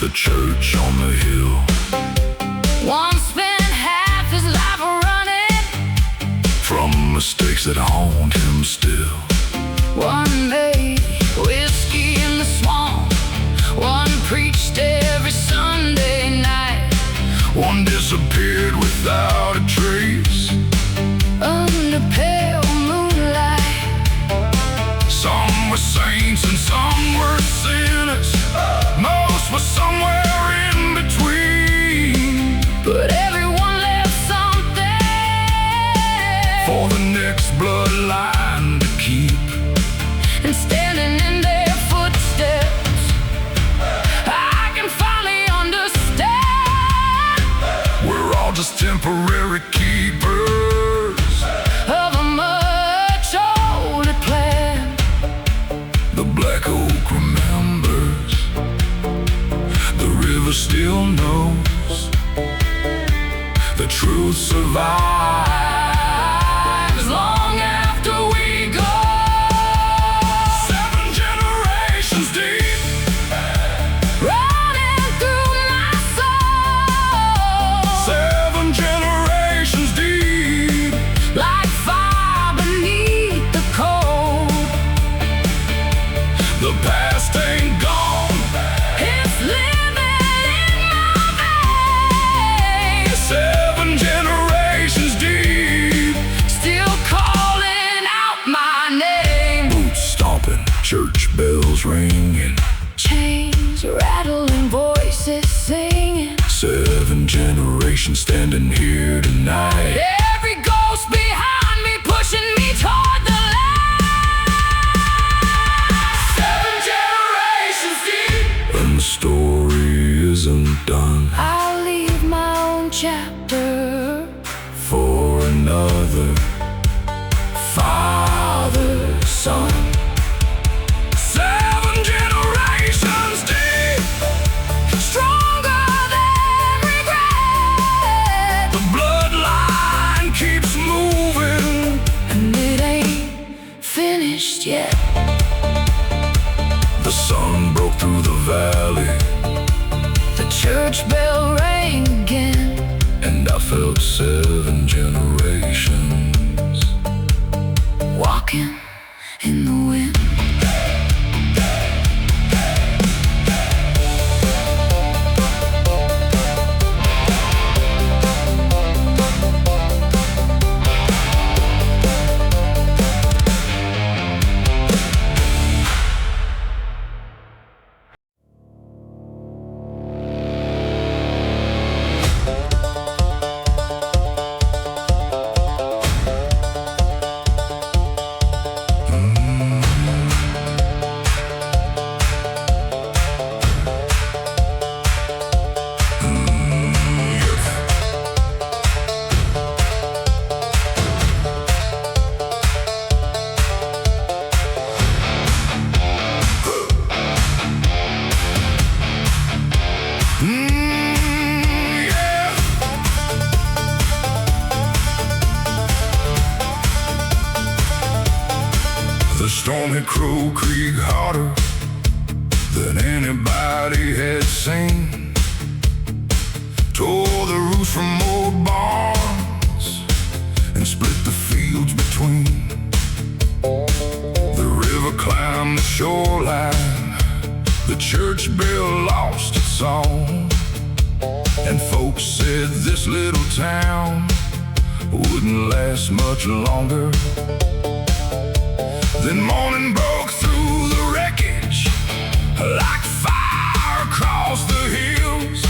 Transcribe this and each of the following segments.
the church on the hill. One spent half his life running from mistakes that haunt him still. One made whiskey in the swamp, one preached every Sunday night, one disappeared without a trace under pale moonlight. Some were saints and some were sinners, most were somewhere in between, but everyone left something for the next bloodline to keep. And standing in their footsteps, I can finally understand we're all just temporary keepers of a much older plan. The black oak remembers, the river still knows, the truth survives long after we go. 7 generations deep, Running through my soul, 7 generations deep, like fire beneath the cold. the past ain't gone, It's living in my veins, 7 generations deep, still calling out my name. boots stomping, church bells ringing, Chains rattling, voices singing, 7 generations standing here tonight. every ghost behind me pushing me toward the light. 7 generations deep, and the story isn't done I'll leave my own chapter for another father, son. 7 generations deep, stronger than regret, the bloodline keeps moving. and it ain't finished yet. The sun broke through the valley, The church bell rang again, and I felt 7 generations walking in the wind. Yeah. The storm hit Crow Creek harder than anybody had seen, tore the roofs from old barns and split the fields between. The river climbed the shoreline, the church bell lost its song, and folks said this little town wouldn't last much longer. Then morning broke through the wreckage like fire across the hills,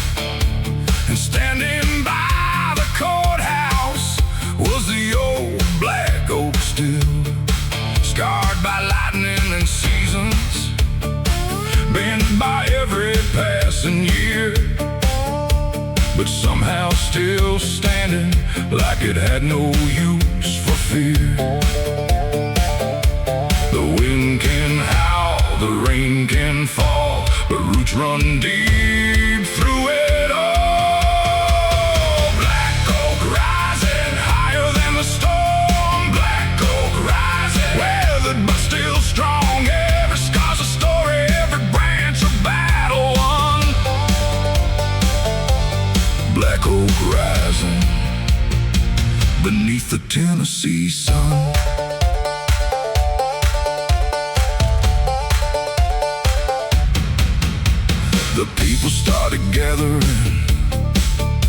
and standing by the courthouse was the old black oak still, scarred by lightning and seasons, bent by every passing year, but somehow still standing like it had no use for fear. The wind can howl, the rain can fall, but roots run deep through it all. Black oak rising higher than the storm, black oak rising, weathered but still strong. Every scar's a story, every branch a battle won. rising beneath the Tennessee sun. The people started gathering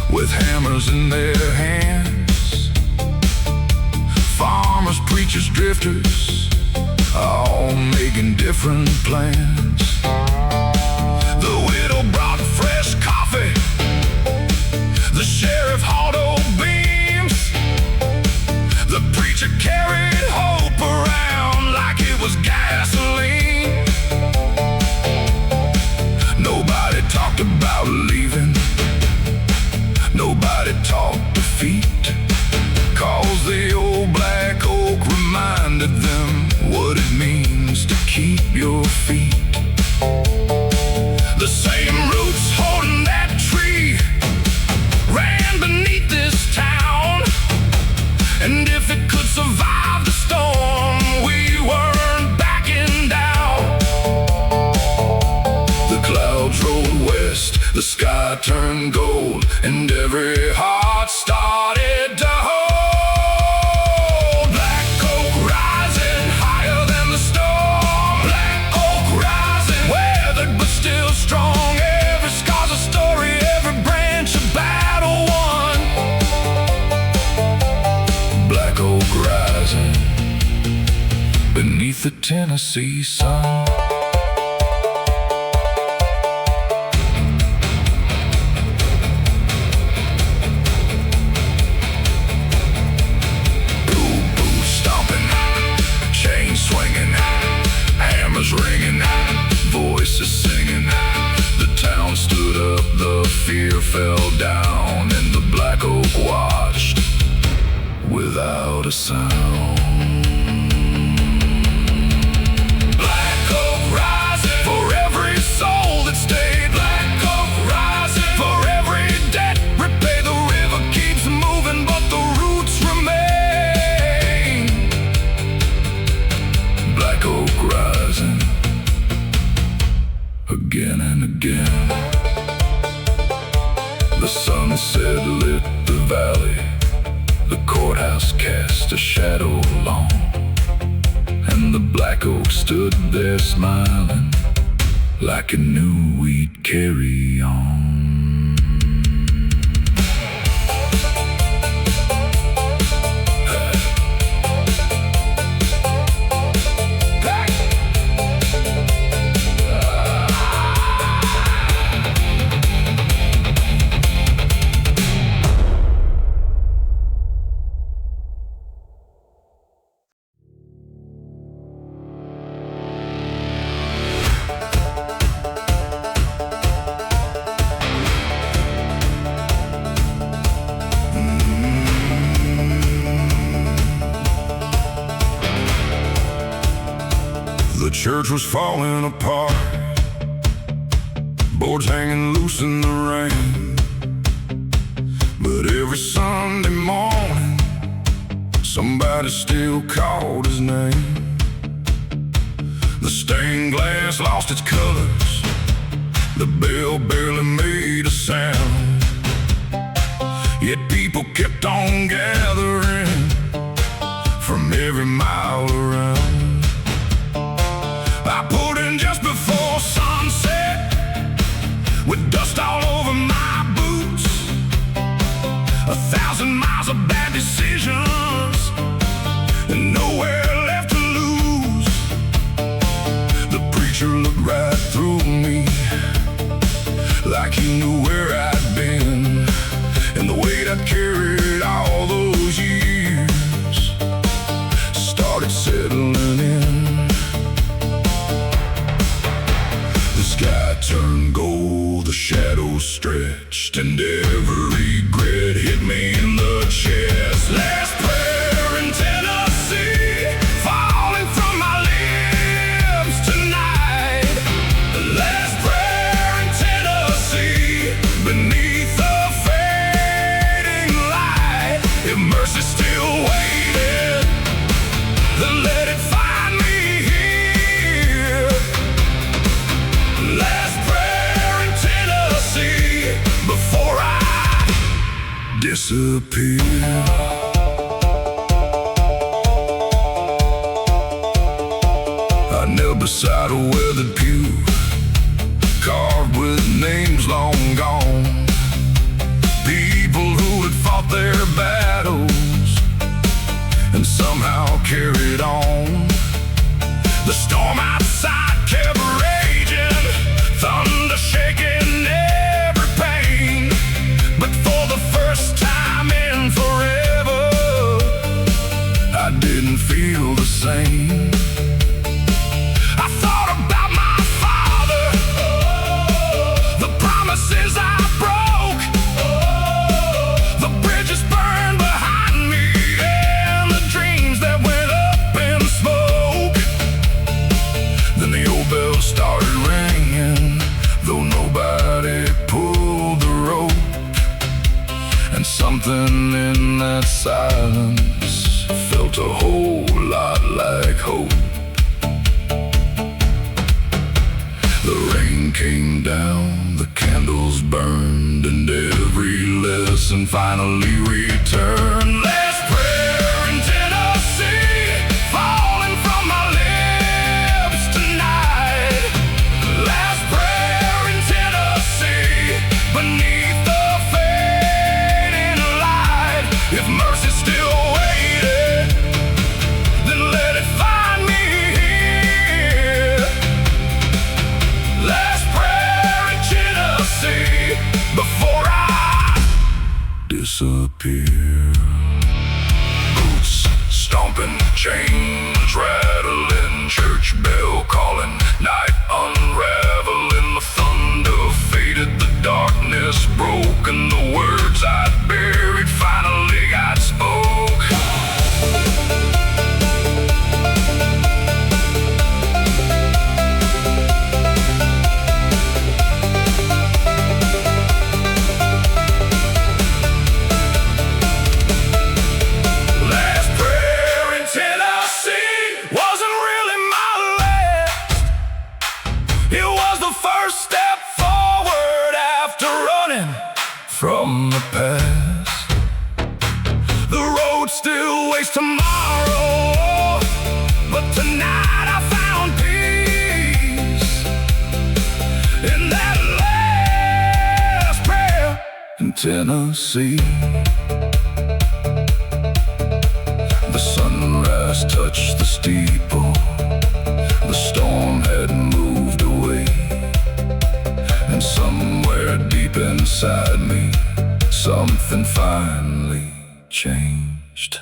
with hammers in their hands. Farmers, preachers, drifters, all making different plans. The widow brought fresh coffee, the sheriff hauled old beams, the preacher carried hope around like it was gasoline. Nobody talked about leaving, nobody talked defeat, 'cause the old black oak reminded them what it means to keep your feet. The same roots holding that tree ran beneath this town, and if it could survive the storm, we weren't backing down. The clouds rolled west, the sky turned gold, and every heart started to hold. Black oak rising higher than the storm. Black oak rising, weathered but still strong. Every scar's a story, every branch a battle won. Black oak rising beneath the Tennessee sun. Ringing, voices singing, the town stood up, the fear fell down, and the black oak watched without a sound. Black oak rising for every soul that stayed. Black oak rising for every debt repaid. The river keeps moving, but the roots remain. Black oak rising again and again. The sunset lit the valley, the courthouse cast a shadow long, and the black oak stood there smiling like it knew we'd carry on. The church was falling apart, boards hanging loose in the rain. But every Sunday morning, somebody still called his name. The stained glass lost its colors, the bell barely made a sound. Yet people kept on gathering from every mile around. I pulled in just before sunset, with dust all over my boots. 1,000 miles of bad decisions, and nowhere left to lose. The preacher looked right through me, like he knew where I'd been, and the weight I'd carried all those years started settling in. Sky turned gold, the shadows stretched, and every regret hit me in the chest. Last prayer in Tennessee, falling from my lips tonight. The last prayer in Tennessee, beneath the fading light. If mercy still waited, then let it find me here. Last prayer in Tennessee, before I disappear. I knelt beside a weathered pew, carved with names long gone, people who had fought their battles and somehow carried on. The storm outside kept raging, thunder shaking every pane, but for the first time in forever, I didn't feel the same. I thought about my father, the promises I broke, the bridges burned behind me, and the dreams that went up in smoke. Then the old bell started ringing, though nobody pulled the rope, and something in that silence felt a whole lot like hope. The rain came down, the candles burned, and every lesson finally returned. Last prayer in Tennessee, falling from my lips tonight. Last prayer in Tennessee, beneath the fading light. If mercy still waited, then let it find me here. Last prayer in Tennessee, before I disappear. Boots stomping, chains rattling, church bell calling, night unraveling. The thunder faded, the darkness broke, and the words I'd buried finally got spoke. Last prayer in Tennessee wasn't really my last. It was the first step forward after running from the past. The road still waits tomorrow, but tonight I found peace in that last prayer in Tennessee. The sunrise touched the steeple, the storm had moved away, and somewhere deep inside me, something finally changed.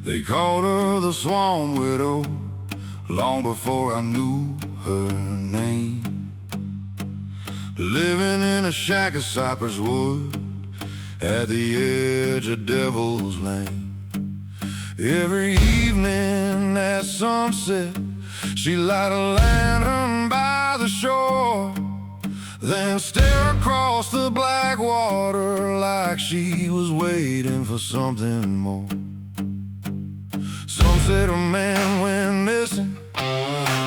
They called her the Swan Widow long before I knew her name. Living in a shack of cypress wood at the edge of Devil's Lane. Every evening at sunset, she light a lantern by the shore, then stare across the black water like she was waiting for something more. Some said a man went missing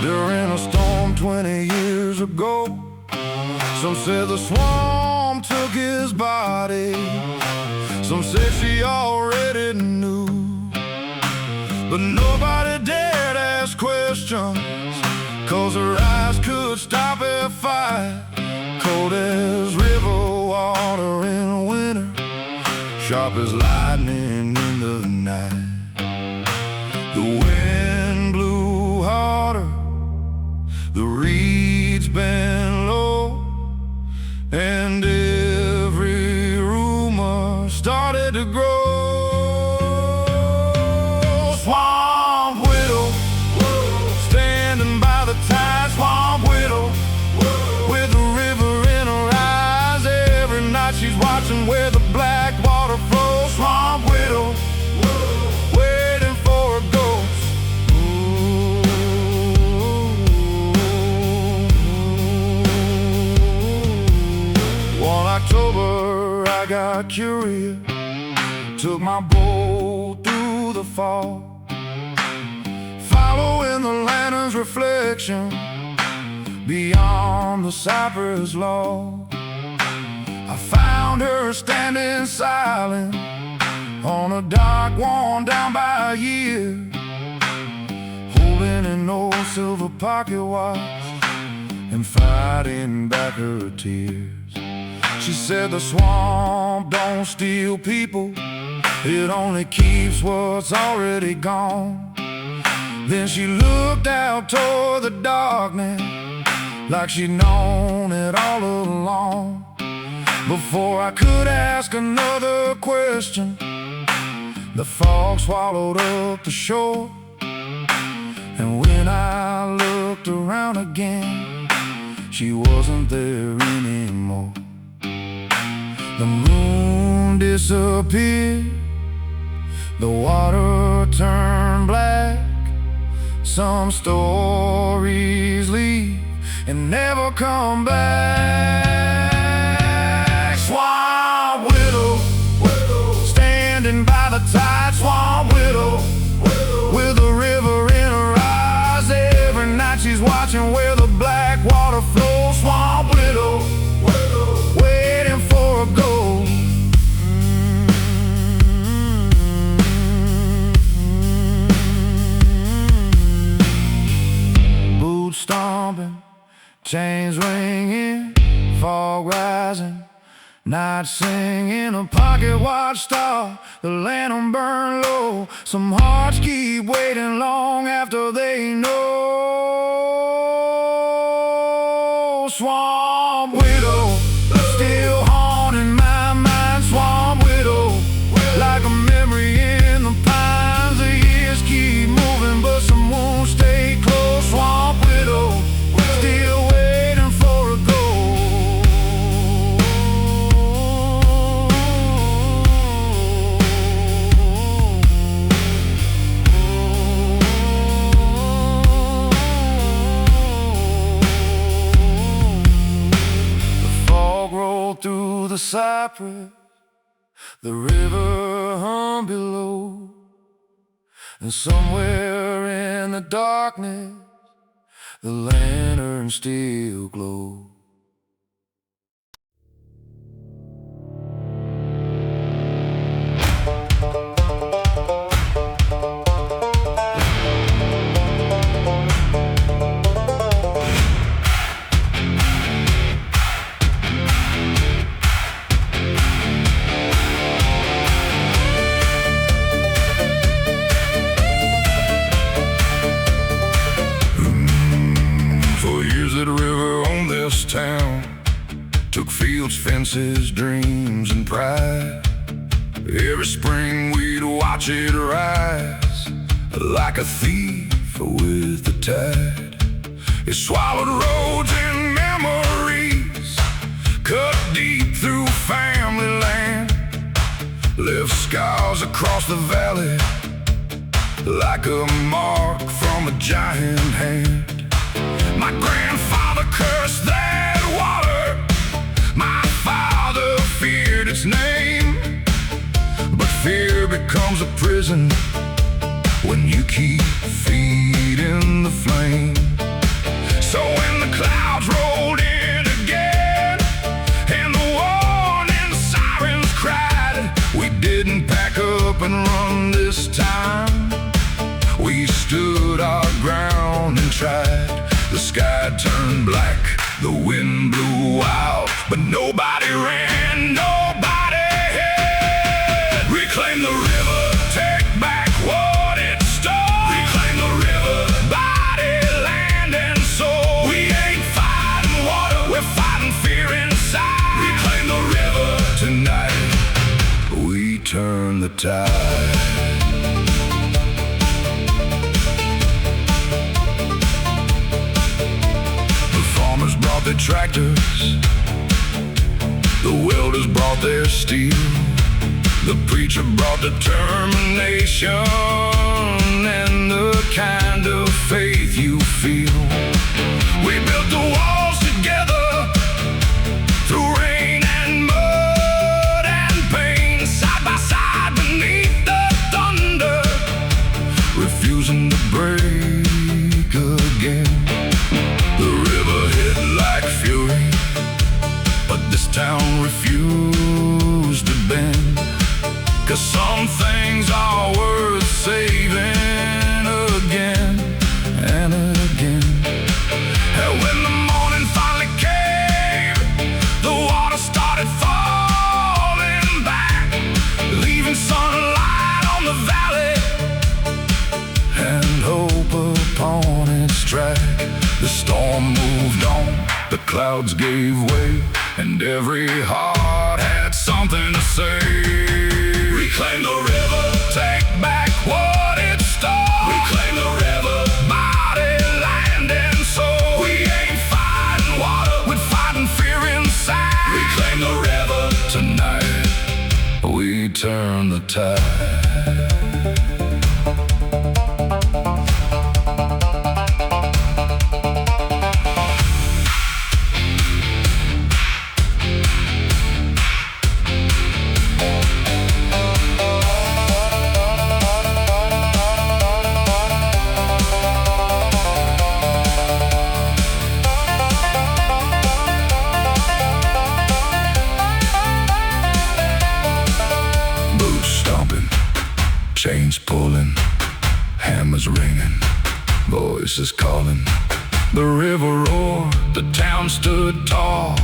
during a storm 20 years ago. Some said the swamp took his body. Some said she already knew, but nobody dared ask questions, 'cause her eyes could stop a fight. Cold as river water in winter, sharp as lightning in the night. The wind blew harder, the reeds bent low, and every rumor started to grow. Swamp widow, standing by the tide. Swamp widow, with the river in her eyes. Every night she's watching where the black water got curious, took my boat through the fog, following the lantern's reflection beyond the cypress log. I found her standing silent on a dock worn down by years, holding an old silver pocket watch and fighting back her tears. She said the swamp don't steal people, it only keeps what's already gone. Then she looked out toward the darkness like she'd known it all along. Before I could ask another question, the fog swallowed up the shore. And when I looked around again, she wasn't there anymore. The moon disappeared, the water turned black. Some stories leave and never come back. Swamp widow, standing by the tide. Swamp widow, with the river in her eyes. Every night she's watching where the black water flows. Swamp widow, waiting for a goal. Boots stomping, chains ringing, fog rising, night singing, a pocket watch star, the lantern burn low. Some hearts keep waiting long after they know. Swamp widow, still haunting my mind. Swamp widow, like a memory in the pines. The years keep moving, but some won't stay close. Swamp widow, still waiting for a goal. The fog rolled through the cypress, the river hung below, and somewhere in the darkness the lantern still glows. The river on this town took fields, fences, dreams, and pride. Every spring we'd watch it rise like a thief with the tide. It swallowed roads and memories, cut deep through family land, left scars across the valley like a mark from a giant hand. My grandfather cursed that water, my father feared its name. But fear becomes a prison when you keep feeding the flame. So when the clouds rolled in again and the warning sirens cried, we didn't pack up and run this time. We stood our ground and tried. The sky turned black, the wind blew wild, but nobody ran, nobody hid. Reclaim the river, take back what it stole. Reclaim the river, body, land, and soul. We ain't fighting water, we're fighting fear inside. Reclaim the river, tonight we turn the tide. Brought their tractors, the welders brought their steel, the preacher brought determination and the kind of faith you feel. We built the walls together through rain and mud and Some things are worth saving again and again. And when the morning finally came, the water started falling back, leaving sunlight on the valley and hope upon its track. The storm moved on, the clouds gave way, and every heart had something to say. Reclaim the river, take back what it stole. Reclaim the river, body, land, and soul. We ain't fighting water, we're fighting fear inside. Reclaim the river, tonight we turn the tide. Chains pulling, hammers ringing, voices calling. The river roared, the town stood tall,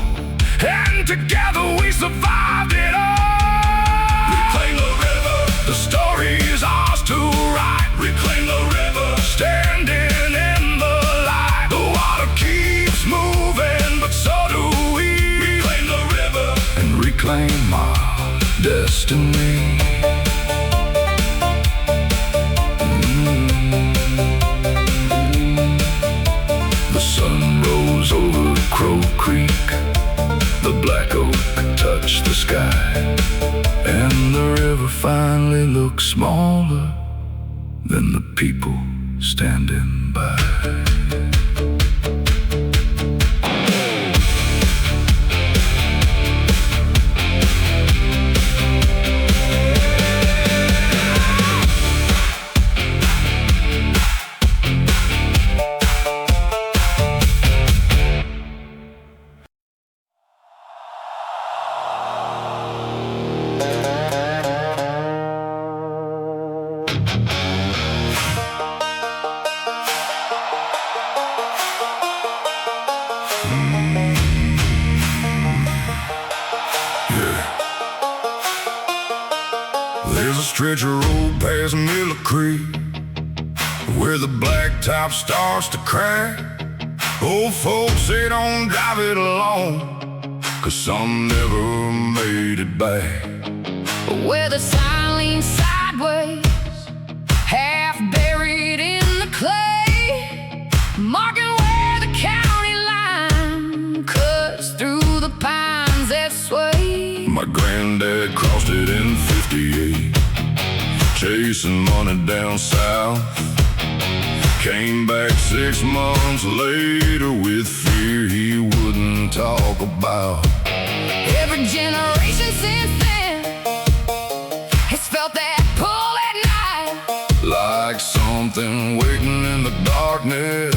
and together we survived it all. Reclaim the river, the story is ours to write. Reclaim the river, standing in the light. The water keeps moving, but so do we. Reclaim the river and reclaim our destiny. Over Crow Creek, the black oak touched the sky, and the river finally looked smaller than the people standing by. There's a stretch of road past Miller Creek where the blacktop starts to crack. Old folks say don't drive it alone, 'cause some never made it back. Where the sign leans sideways, half buried in the clay, marking where the county line cuts through the pines that sway. My granddad crossed it in '58, chasing money down south. Came back 6 months later with fear he wouldn't talk about. Every generation since then has felt that pull at night, like something waiting in the darkness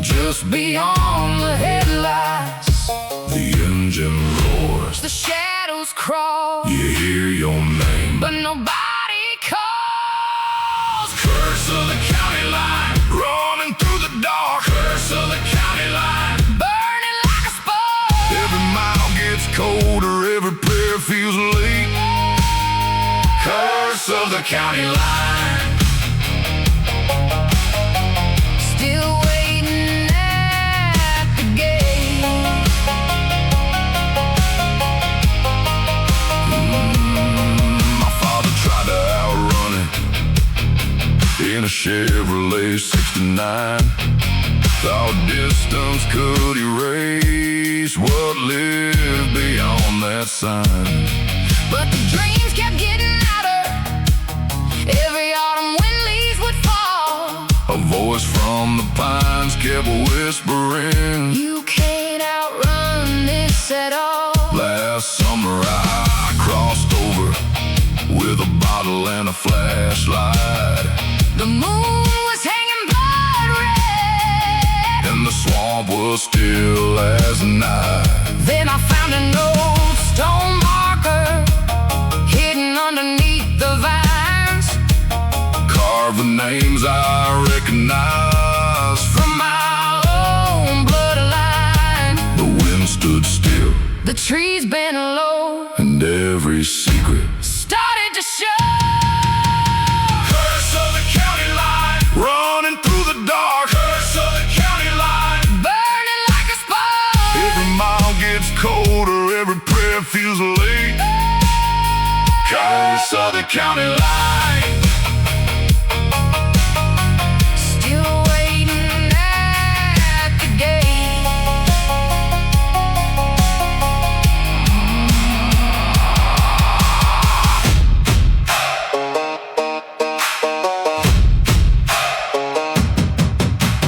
just beyond the headlights. The engine roars, the shadows crawl, you hear your name, but nobody calls. Curse of the county line, running through the dark. Curse of the county line, burning like a spark. every mile gets colder, every prayer feels late. Curse of the county line, still waiting at the gate. My father tried to outrun it in a Chevrolet '69. Thought distance could erase what lived beyond that sign. But the dreams kept getting louder. Every autumn when leaves would fall, A voice from the pines kept whispering, you can't outrun this at all. last summer I crossed over with a bottle and a flashlight. The moon was hanging blood red, And the swamp was still as night. then I found an old stone marker hidden underneath the the names I recognize from my own bloodline. The wind stood still, The trees bent low, and every secret started to show. Curse of the county line, running through the dark. Curse of the county line, Burning like a spark. every mile gets colder, every prayer feels late. Curse of the county line, Still waiting at the gate.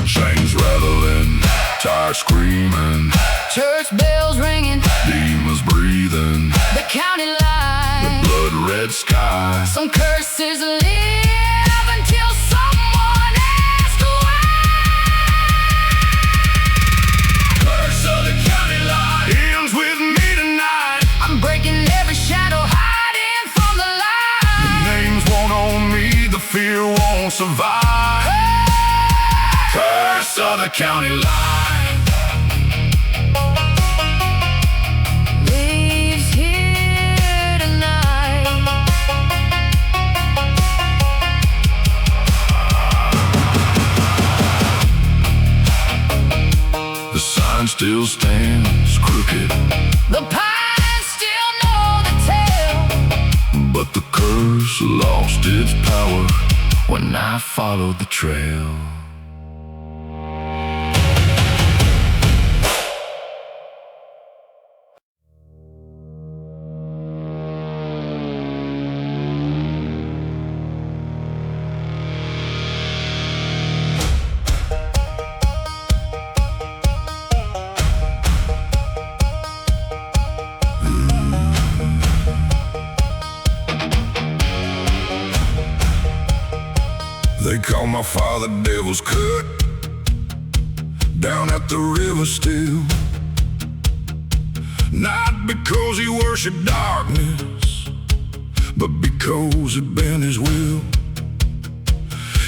chains rattling, tires screaming, Church bells ringing, demons breathing, the county line. blood-red sky. Some curses live until someone asks why. Curse of the county line ends with me tonight. I'm breaking every shadow, hiding from the light. Names won't own me, the fear won't survive. Curse of the county line, Lives here tonight. the sign still stands crooked, The pines still know the tale. but the curse lost its power when I followed the trail. They call my father Devil's Cut, down at the river still. Not because he worshiped darkness, but because it bent his will.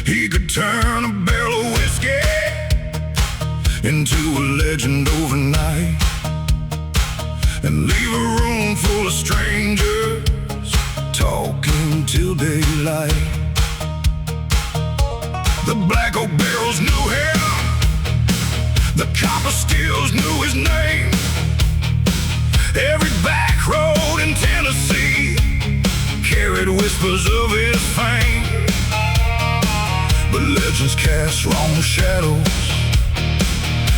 He could turn a barrel of whiskey into a legend overnight, and leave a room full of strangers talking till daylight. The black oak barrels knew him, the copper stills knew his name. Every back road in Tennessee carried whispers of his fame. But legends cast wrong shadows,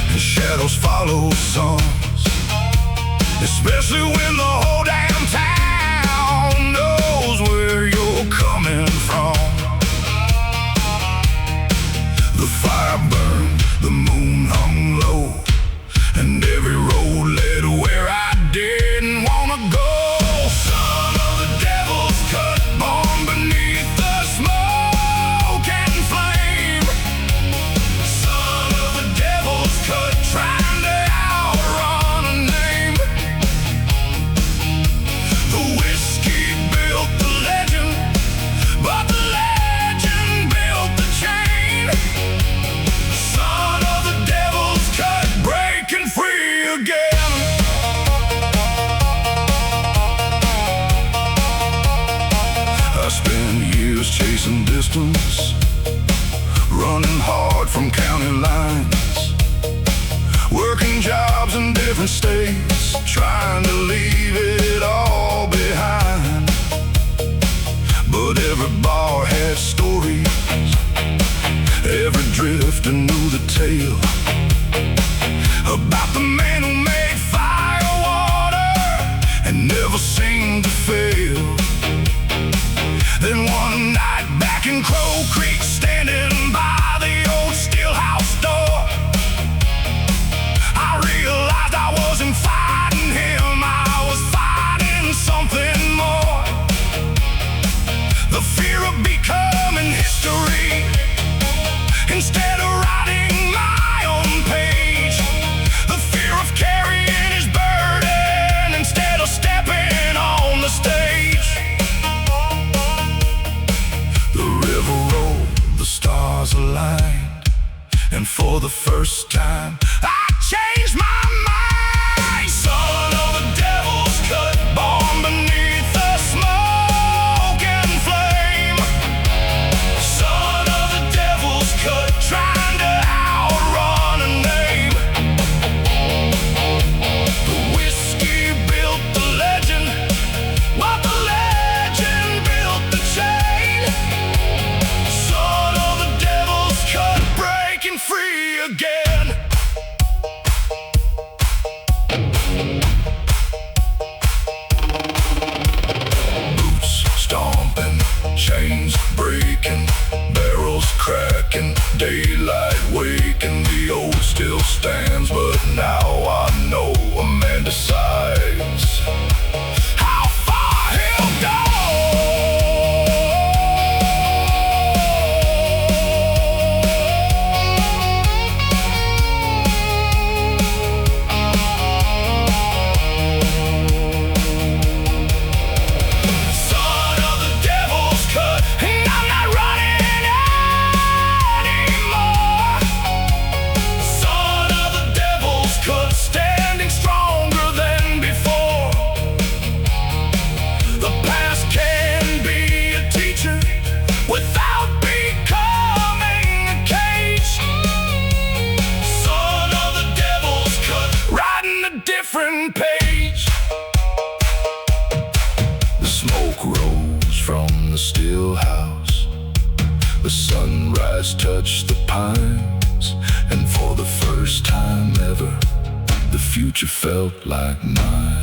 and shadows follow suns, especially when the whole damn town knows where you're coming from. The fire burned, the moon hung low, and every road led where I didn't wanna go. Son of the devil's cut, born beneath the smoke and flame. Son of the devil's cut, trying to outrun a name. The whiskey built the legend, but the legend built the chain. Son of the devil's cut, breaking free again. I spent years chasing distance, running hard from county lines, working jobs in different states, trying to leave it all behind. But every bar had stories, every drifter knew the tale about the man who made Firewater and never seemed to fail. Then one night back in Crow Creek, standing by the old steel house door, I realized I wasn't fighting him, I was fighting something more. The fear of becoming history, instead of writing my own page. The fear of carrying his burden, instead of stepping on the stage. The river rolled, the aligned, and for the first time I changed my mind. Son of the devil's cut, born beneath the smoke and flame. Son of the devil's cut, trying to outrun a name. The whiskey built the legend, but the legend built the chain. Son of the devil's cut, breaking free again. Boots stomping, chains breaking, barrels cracking, daylight waking. The old still stands, but now I know a man decides how far he'll go. Son of the devil's cut, and I'm not running anymore. Son of the devil's cut, standing stronger than before. The past can be a teacher without becoming a cage. Son of the devil's cut, writing a different page. The smoke rose from the still house. The sunrise touched the pines, and for the first time ever, the future felt like mine.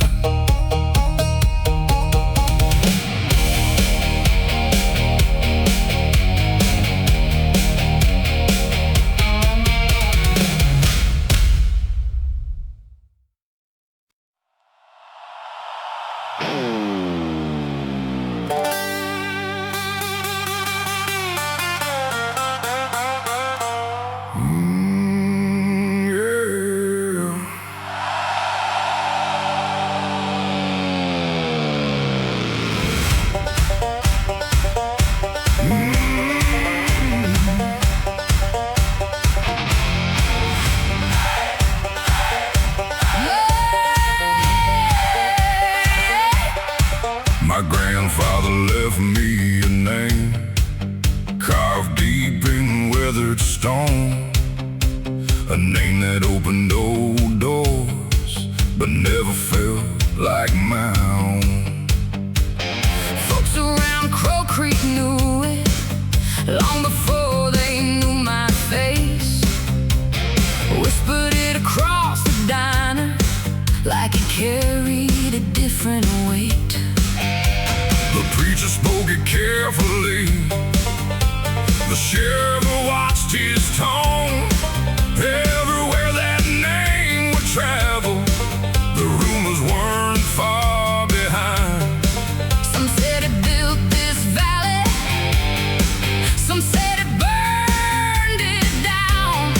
Yeah. My grandfather left me a name, carved deep in weathered stone. A name that opened old doors, but never felt like my own. Folks around Crow Creek knew it long before they knew my face. Whispered it across the diner like it carried a different weight. The preacher spoke it carefully. The sheriff watched his tone. Everywhere that name would travel, the rumors weren't far behind. Some said it built this valley, some said it burned it down.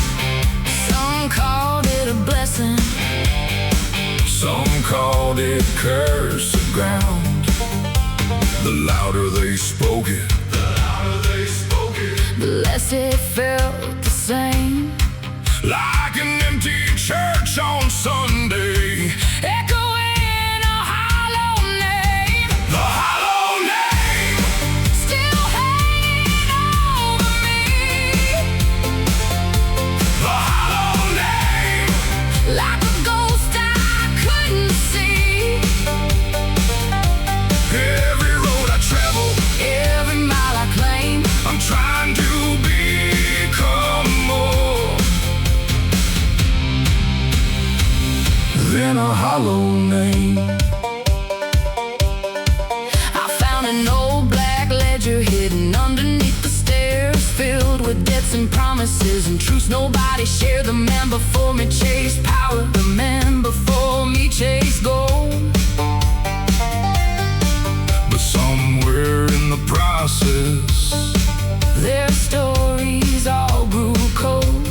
Some called it a blessing, Some called it curse of ground. The louder they spoke it, the less it felt the same. like an empty church on Sunday, Echoing a hollow name, the hollow name. still hanging over me. The hollow name. Like a ghost I couldn't see. Every road I travel, Every mile I claim, I'm trying to become more than a hollow name. I found an old black ledger hidden underneath the stairs, filled with debts and promises and truths nobody shared. The man before me chased power, the man before me chased gold. But somewhere in the process, Their stories all grew cold.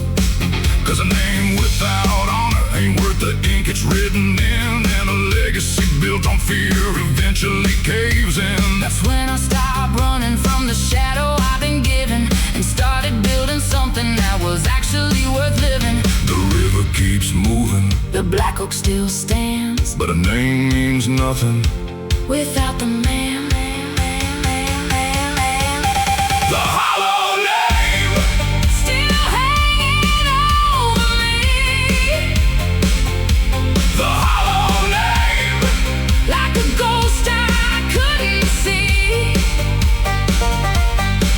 'cause a name without honor ain't worth the ink it's written in, and a legacy built on fear eventually caves in. That's when I stopped running from the shadow I've been given and started building something black oak still stands, but a name means nothing without the man. The hollow name Still hanging over me. The hollow name Like a ghost I couldn't see.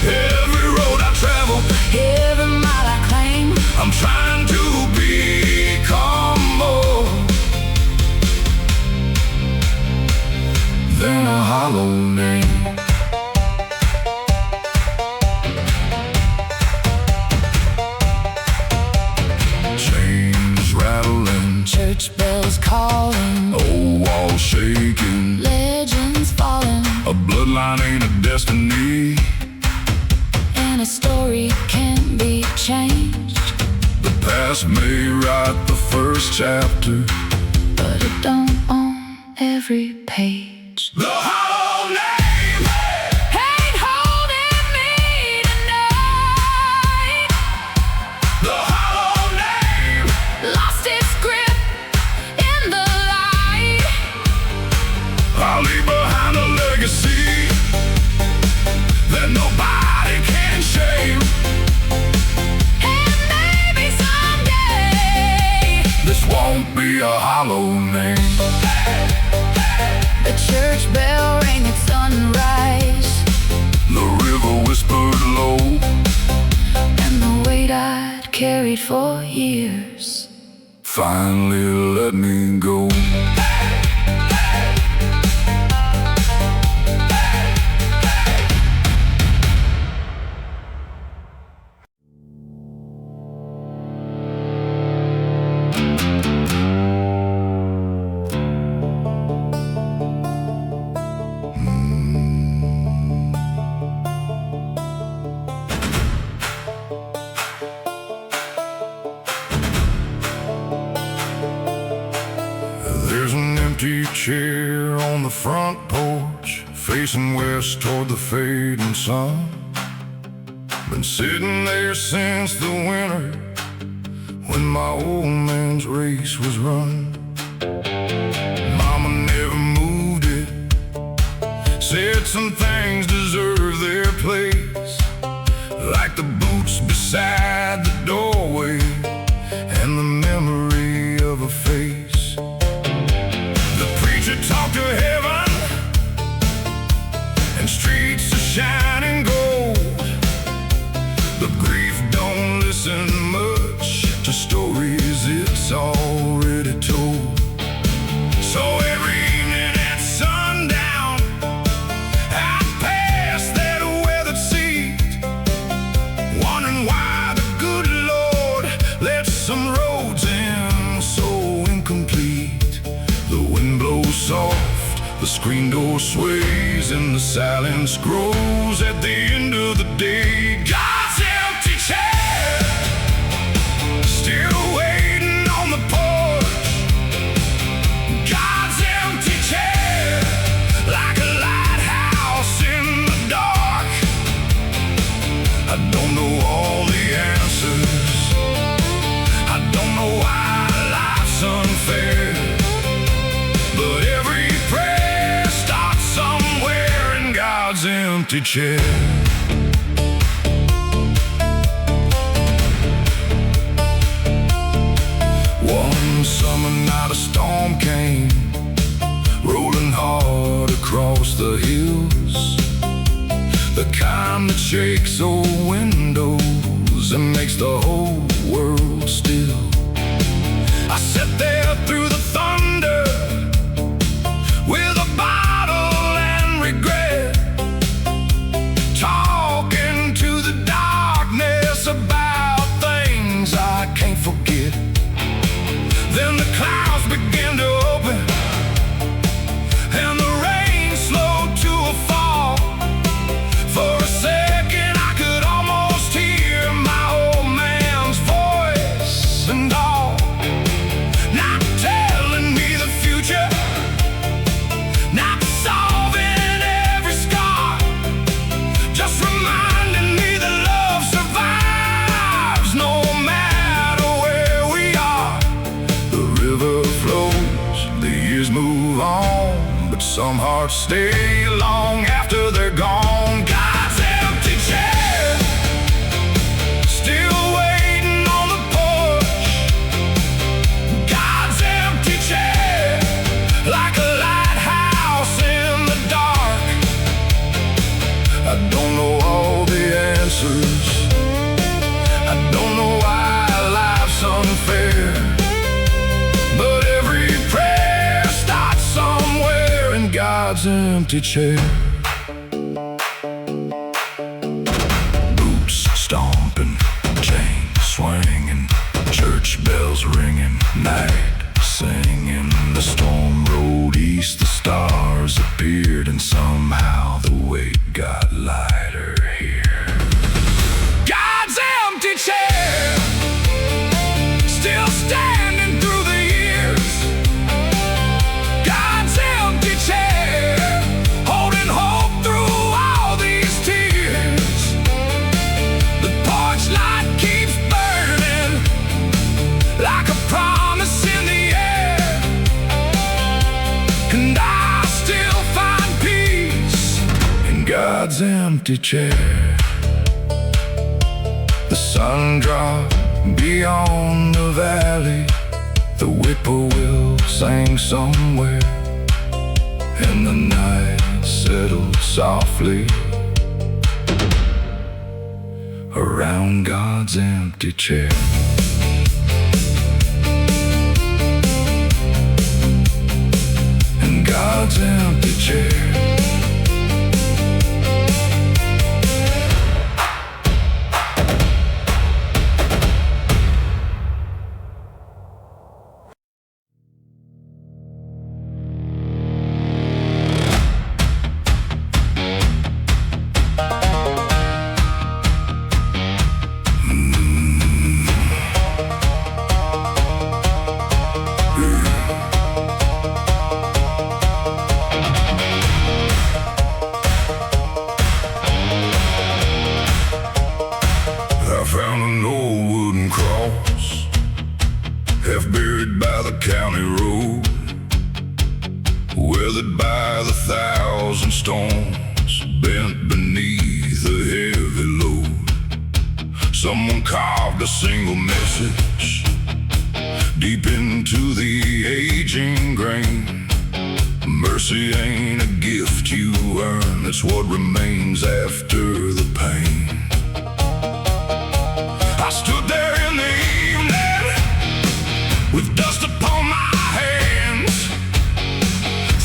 Every road I travel, Every mile I claim, I'm trying to become more than a hollow name. Chains rattling, church bells calling, old walls shaking. legends falling, A bloodline ain't a destiny. and a story can be changed, The past may write the first chapter. but it don't own every page. The hollow name Ain't holding me tonight. The hollow name Lost its grip in the light. I'll leave behind a legacy that nobody can shame. And maybe someday This won't be a hollow name. the church bell rang at sunrise, The river whispered low. and the weight I'd carried for years Finally let me go. There's an empty chair on the front porch, facing west toward the fading sun. Been sitting there since the winter, when my old man's race was run. Mama never moved it, said some things deserve their place, like the boots beside the doorway and the memory of a face. The preacher talked to heaven and streets of shining gold, but grief don't listen much to stories it's already told. So every evening at sundown, I pass that weathered seat, wondering why the good Lord let some roads in so incomplete. The wind blows soft, the screen door sways, and the silence grows at the end of the day. God's empty chair, still waiting on the porch. God's empty chair, like a lighthouse in the dark. I don't know all the answers, I don't know why life's unfair, but every prayer starts somewhere in God's empty chair. One summer night a storm came, rolling hard across the hills, the kind that shakes old windows and makes the whole world still. I sat there through the thunder with a bottle and regret, talking to the darkness about things I can't forget. Then the clouds began to open and the rain slowed to a fall. For a second I could almost hear my old man's voice, and all not tell Some hearts stay long after they're gone. God's empty chair, still waiting on the porch. God's empty chair, like a lighthouse in the dark. I don't know all the answers, I don't know why life's unfair, but every prayer starts somewhere in God's empty chair. Boots stomping, chains swinging, church bells ringing, night singing. The storm rode east, the stars appeared, and somehow the weight got lighter here. God's empty chair, still standing through the years. God's empty chair, holding hope through all these tears. The porch light keeps burning like a promise in the air, and I still find peace in God's empty chair. The sun dropped beyond the valley, the whippoorwill sang somewhere, and the night settled softly around God's empty chair. In God's empty chair. Found an old wooden cross, half buried by the county road, weathered by the 1,000 storms, bent beneath a heavy load. Someone carved a single message deep into the aging grain. Mercy ain't a gift you earn, it's what remains after the pain. I stood there in the evening with dust upon my hands,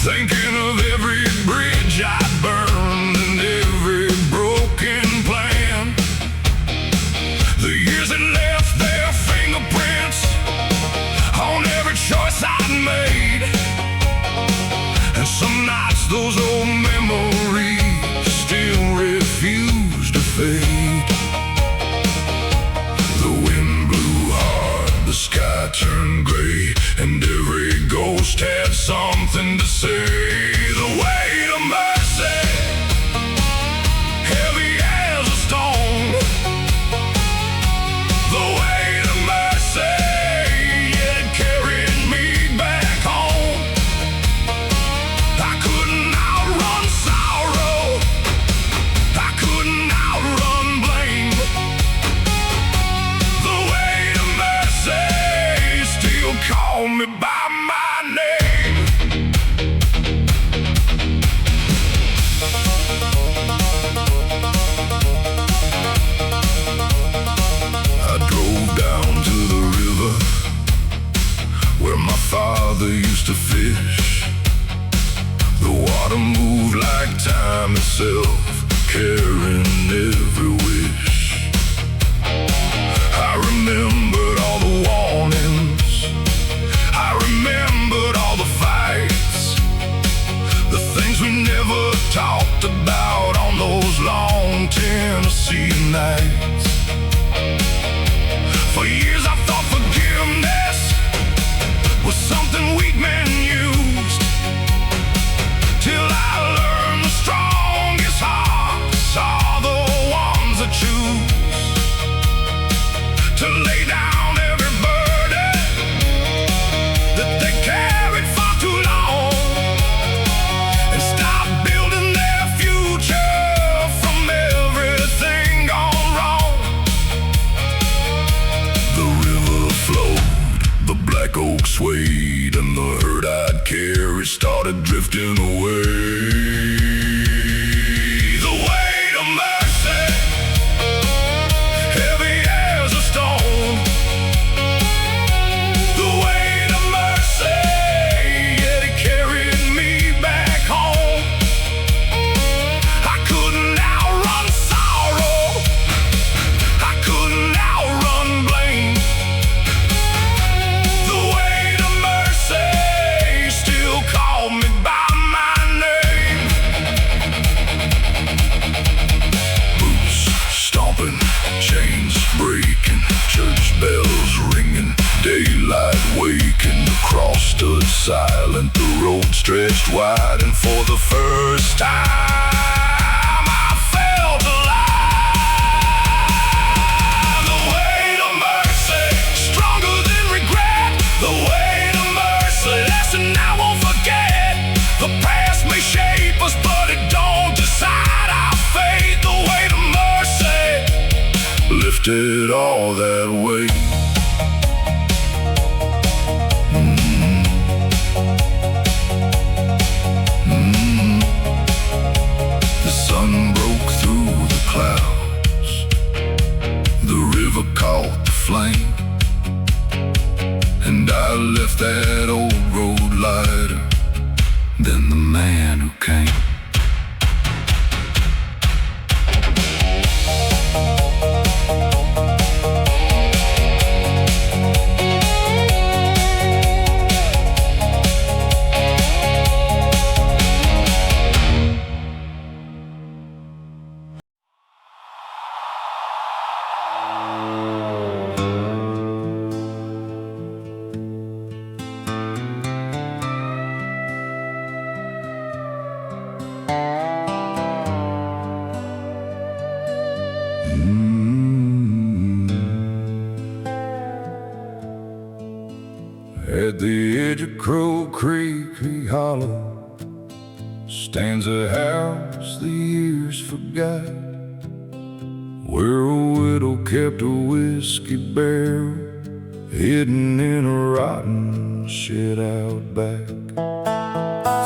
thinking of every bridge I burned and every broken plan. The years had left their fingerprints on every choice I'd made, and some nights those old memories still refuse to fade. The sky turned gray, and every ghost had something to say. The weight of mercy, heavy as a stone. The weight of mercy, it carried me back home. I couldn't outrun sorrow, I couldn't outrun blame. The weight of mercy still call me by my name. I drove down to the river where my father used to fish. The water moved like time itself, carrying every wish. I remembered all the warnings, I remembered all the fights, the things we never talked about on those long Tennessee nights. For years I thought forgiveness was something weak men used, till I learned the strongest hearts are the ones that choose to lay down every burden that they carried for too long, started drifting away. The weight of mercy, heavy as a stone. The weight of mercy, yeah, it carried me back home. I couldn't outrun sorrow, I couldn't outrun blame. The weight of mercy still called me by my name. Boots stomping, chains breaking, church bells ringing, daylight waking. The cross stood silent, the road stretched wide, and for the first time I felt alive. The weight of mercy, stronger than regret. The weight of mercy, lesson I won't forget. The past may shape us, but it don't decide our fate. The weight of mercy lifted all that weight. The sun broke through the clouds, the river caught the flame, and I left that old road lighter than the man who came. At the edge of Crow Creek Hollow stands a house the years forgot, where a widow kept a whiskey barrel hidden in a rotten shed out back.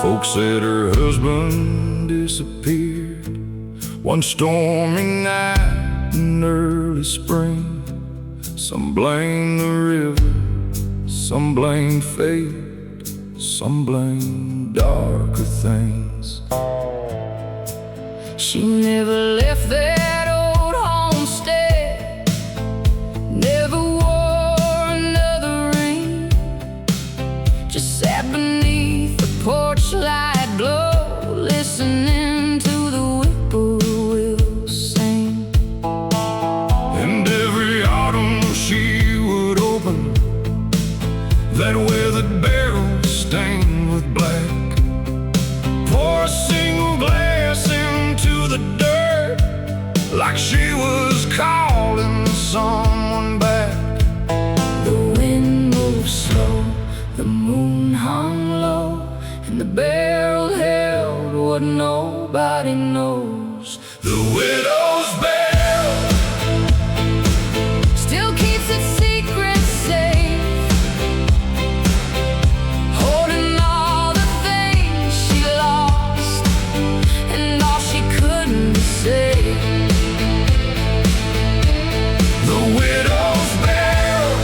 Folks said her husband disappeared one stormy night in early spring. Some blame the river, some blame fate, some blame darker things. She never left that old homestead, never wore another ring, just sat beneath the porch light glow, listening to the whippoorwills sing. And every autumn she would open that weathered barrel stained with black, pour a single glass into the dirt, like she was calling someone back. The wind moved slow, the moon hung low, and the barrel held what nobody knows. The widow's barrel Still keeps its secret safe, holding all the things she lost and all she couldn't say. The widow's barrel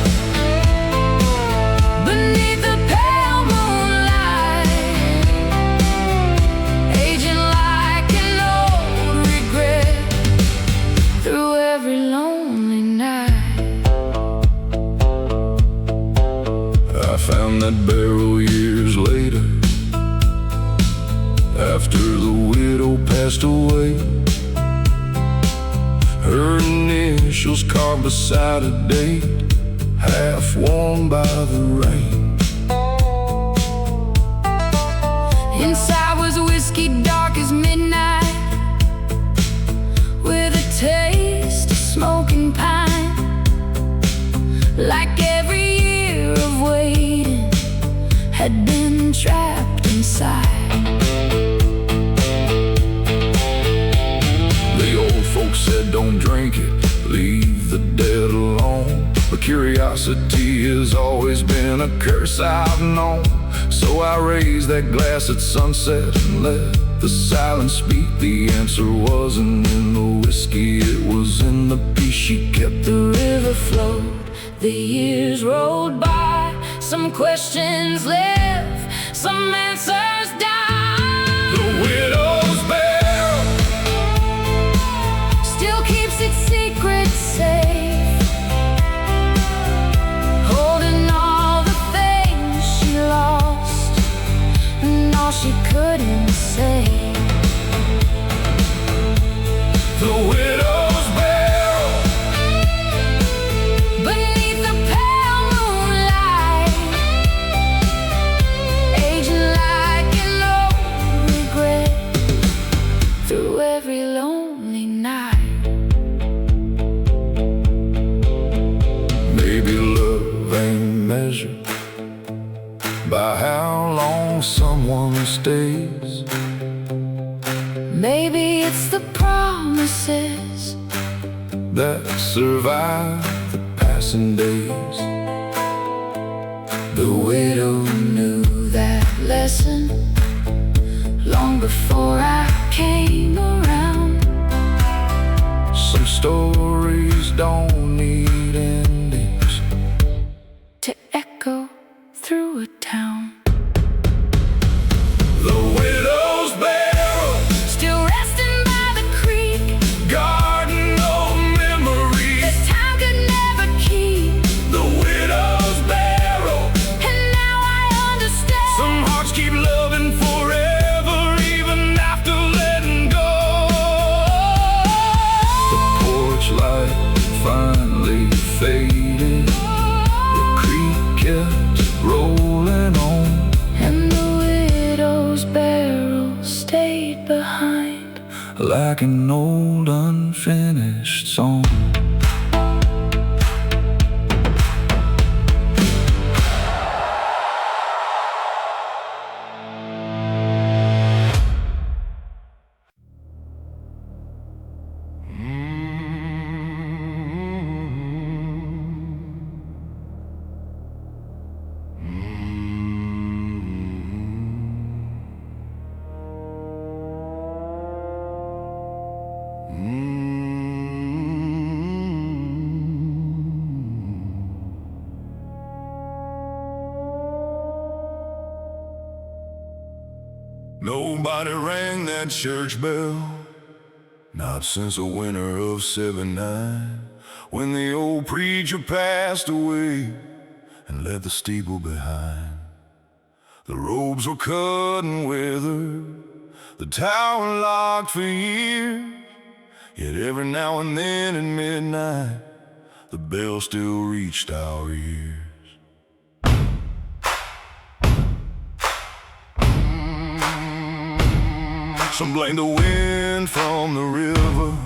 Beneath the pale moonlight, aging like an old regret through every lonely night. I found that barrel years later, after the widow passed away. Her initials carved beside a date, half worn by the rain. Inside was whiskey dark as midnight, with a taste of smoking pine. Like every year of waiting had been trapped inside. The old Folks said don't drink it, leave the dead alone. But curiosity has always been a curse I've known. So I raised that glass at sunset and let the silence speak. The answer wasn't in the whiskey, it was in the peace she kept. The river flowed, the years rolled by. Some questions live, some answers die. The widow's barrel still keeps its secret safe, holding all the things she lost and all she couldn't say. The widow's barrel Beneath the pale moonlight, aging like an old regret through every lonely night. Maybe love ain't measured by how long someone stays. Maybe it's the promises that survive the passing days. the widow knew that lesson long before I came around. Some stories don't need endings To echo through a town. The widow's barrel, Still resting by the creek, garden of memories. that time could never keep. The widow's barrel, And now I understand. some hearts keep loving forever, even after letting go. The porch light finally faded, the creek kept rolling on. And the widow's barrel stayed behind. Like an old unfinished song. Nobody rang that church bell, not since the winter of '79, when the old preacher passed away and left the steeple behind. The robes were cut and withered, the tower locked for years, yet every now and then at midnight the bell still reached our ears. Some blame the wind from the river,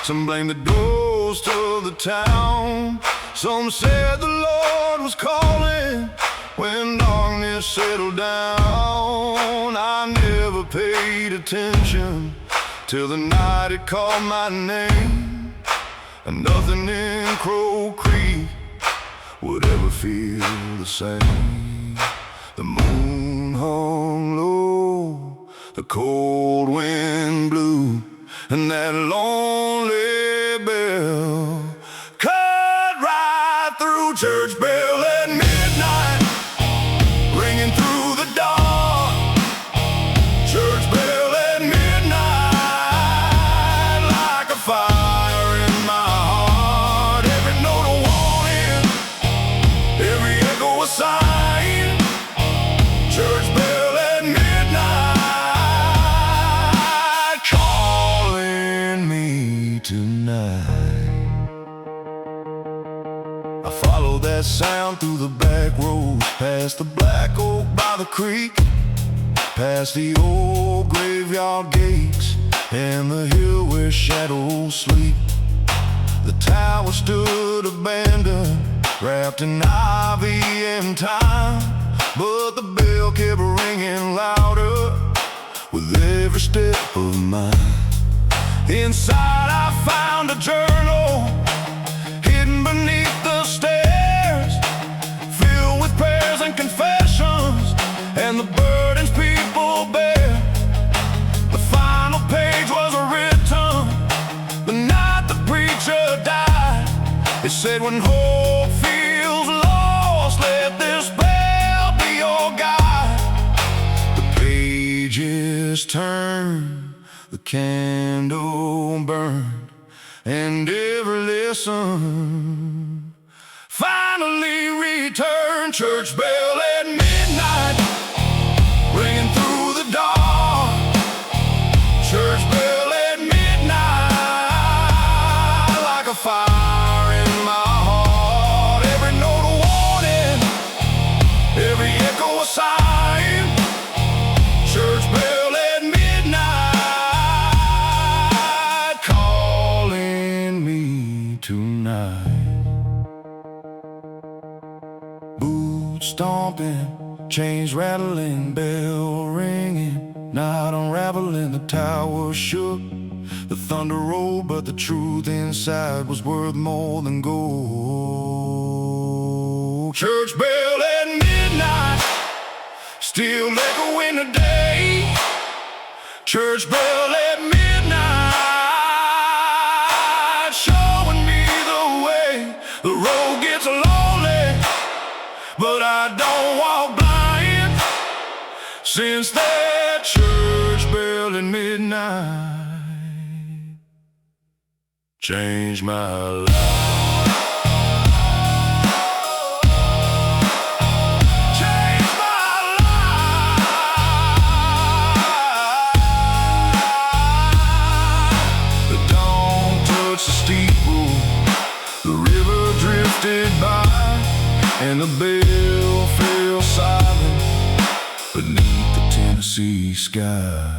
some blame the ghost of the town. Some said the Lord was calling when darkness settled down. I never paid attention till the night it called my name, and nothing in Crow Creek would ever feel the same. The moon hung low, the cold wind blew, and that lonely bell cut right through. Church bell at midnight, ringing through the dark. Church bell at midnight, like a fire in my heart. Every note a warning, every echo a sign. Church bell at midnight, calling me tonight. I followed that sound through the back roads, past the black oak by the creek, past the old graveyard gates and the hill where shadows sleep. The tower stood abandoned, wrapped in ivy and time, but the bell kept ringing louder with every step of mine. Inside I found found a journal hidden beneath the stairs, filled with prayers and confessions and the burdens people bear. The final page was written the night the preacher died. It said, when hope feels lost, let this bell be your guide. The pages turned, the candle burned, and every lesson finally returned. Church bell at midnight, ringing through the dark. Church bell at midnight, like a fire in my heart. Every note a warning, every echo a sign. Church bell at midnight, calling me tonight. Boots stomping, chains rattling, bell ringing, night unraveling. The tower shook, the thunder rolled, but the truth inside was worth more than gold. Church bell at midnight, still echoing today. Church bell at midnight, showing me the way. The road gets lonely, but I don't walk blind. Since that church bell at midnight changed my life. Changed my life. The dawn touched the steeple, the river drifted by, and the bell fell silent beneath the Tennessee sky.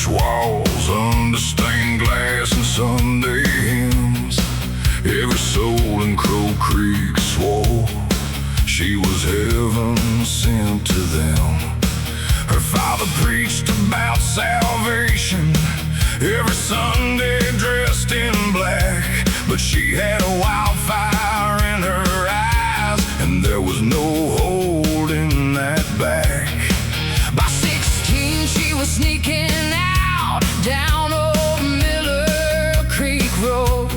Walls under stained glass and Sunday hymns. Every soul in Crow Creek swore she was heaven sent to them. Her father preached about salvation every Sunday dressed in black, but she had a wildfire in her eyes, and there was no holding that back. By 16 she was sneaking out down old Miller Creek Road,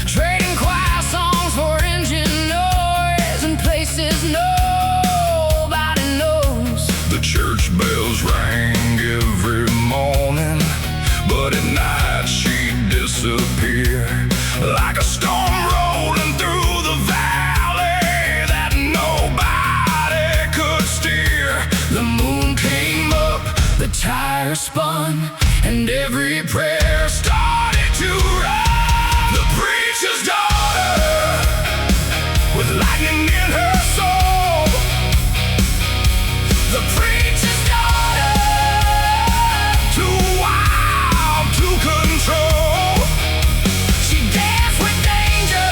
trading choir songs for engine noise in places nobody knows. The church bells rang every morning, but at night she'd disappear like a storm rolling through the valley that nobody could steer. The moon came up, the tires spun, and every prayer started to run. The preacher's daughter, with lightning in her soul. The preacher's daughter, too wild to control. She danced with danger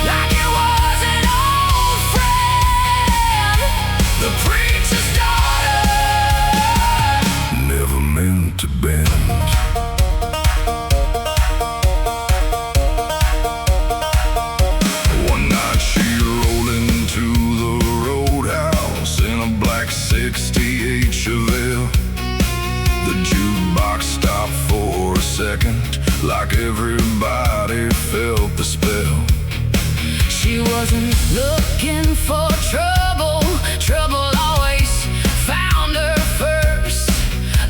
like it was an old friend. The preacher's daughter never meant to bend. One night she everybody felt the spell. She wasn't looking for trouble. Trouble always found her first.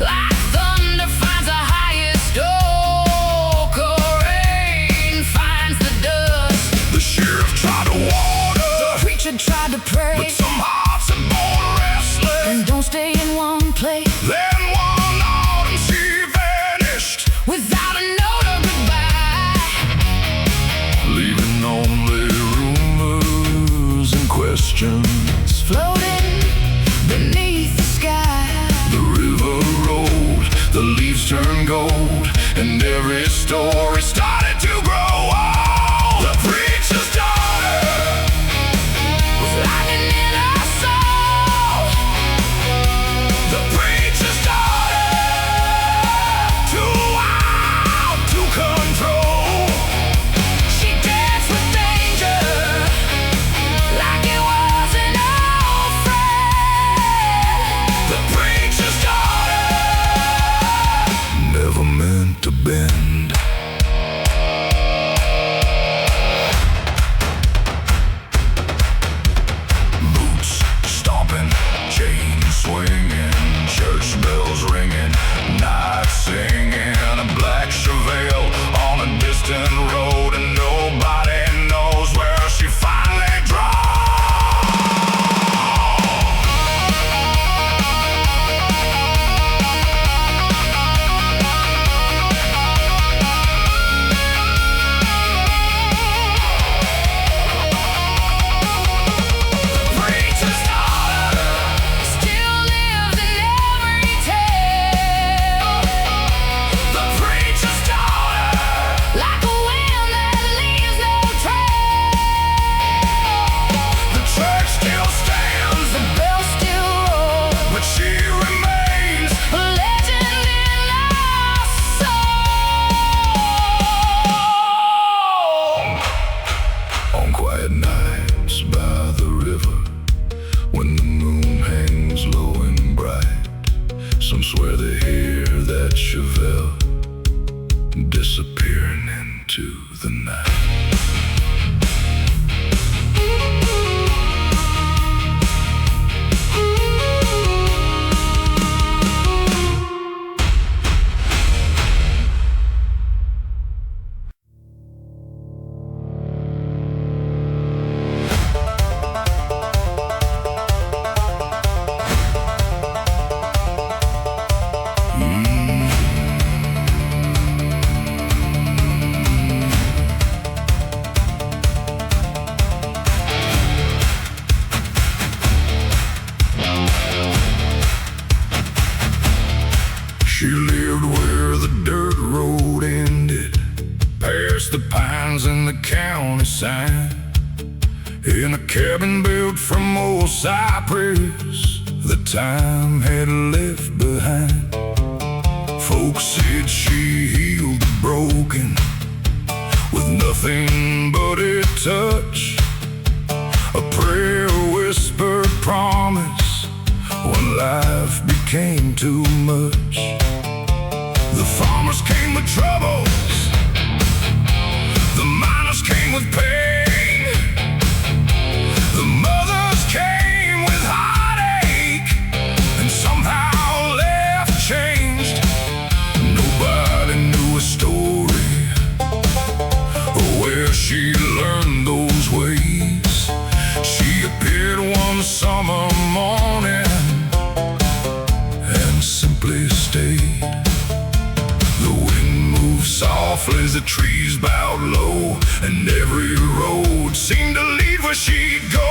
Like thunder finds the highest oak, or rain finds the dust. The sheriff tried to warn her, The preacher tried to pray, but some hearts are born restless. and don't stay in one place. Then one autumn she vanished, Without a note or goodbye, leaving only rumors and questions. floating beneath the sky. The river rolled, the leaves turned gold, and every story started to grow old. The preacher's daughter With lightning in her soul. The preacher's daughter, too wild to control. She danced with danger like it was an old friend. The preacher's daughter never meant to bend. Boots stomping, chains swinging, church bells ringing, night singing. A black Chevelle on a distant road, and nobody knows where she finally dropped. Preacher's daughter, Still lives in every tale. the preacher's daughter. Like a wind that leaves no trail. The church still stands, The bell still rolls, but she remains. a legend in our soul. On quiet nights by the river, when the moon hangs low and bright, some swear they hear that Chevelle disappearing into the night. She lived where the dirt road ended, past the pines and the county sign, in a cabin built from old cypress that time had left behind. Folks said she healed the broken with nothing but a touch, a prayer, whispered promise when life became too much. The farmers came with troubles, the miners came with pain, the mothers came with heartache, and somehow life changed. Nobody knew a story or where she learned those ways. She appeared one summer morning and simply stayed. The wind moved softly as the trees bowed low, and every road seemed to lead where she'd go.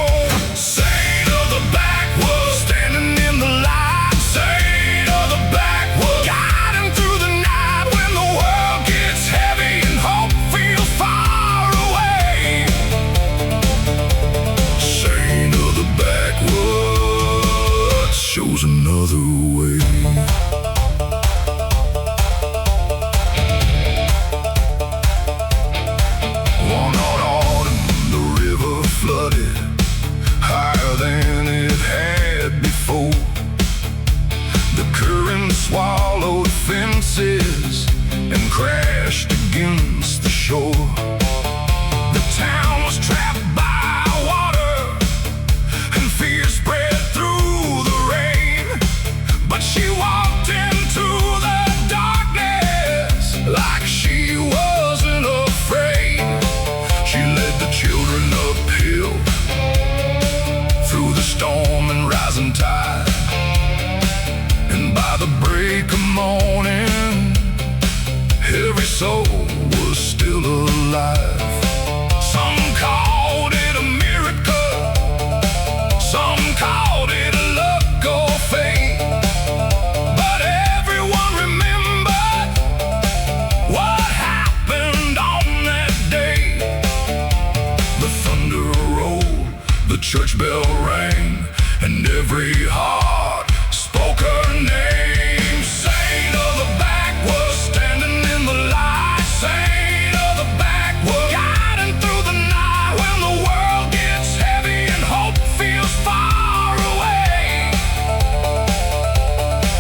Saint of the backwoods, standing in the light. Saint of the backwoods, guiding through the night when the world gets heavy and hope feels far away. Saint of the backwoods shows another way. One hot autumn, the river flooded higher than it had before. The current swallowed fences and crashed against soul was still alive. Some called it a miracle, some called it a luck or fate, but everyone remembered what happened on that day. The thunder rolled, the church bell rang, and every heart spoke her name. Saint of the backwoods, standing in the light. Saint of the backwoods, guiding through the night when the world gets heavy and hope feels far away.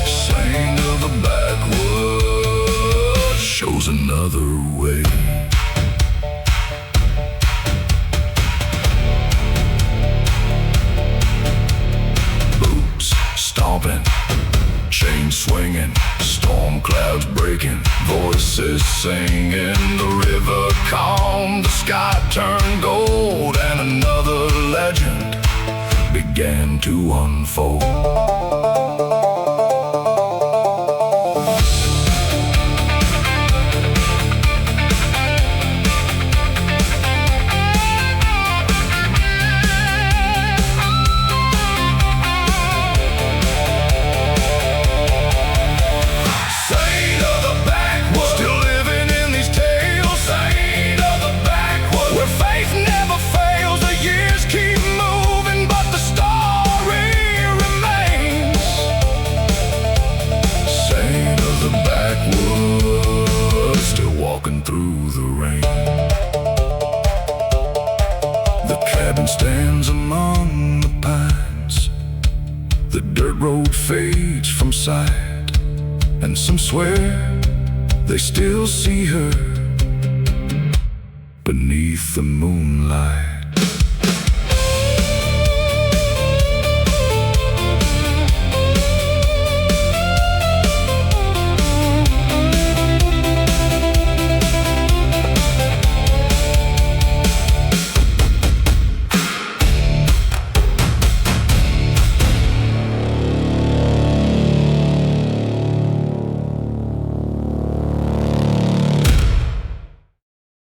Saint of the backwoods shows another way. Stomping, chains swinging, storm clouds breaking, voices singing. The river calmed, the sky turned gold, and another legend began to unfold. Through the rain, the cabin stands among the pines. The dirt road fades from sight, and some swear they still see her beneath the moonlight.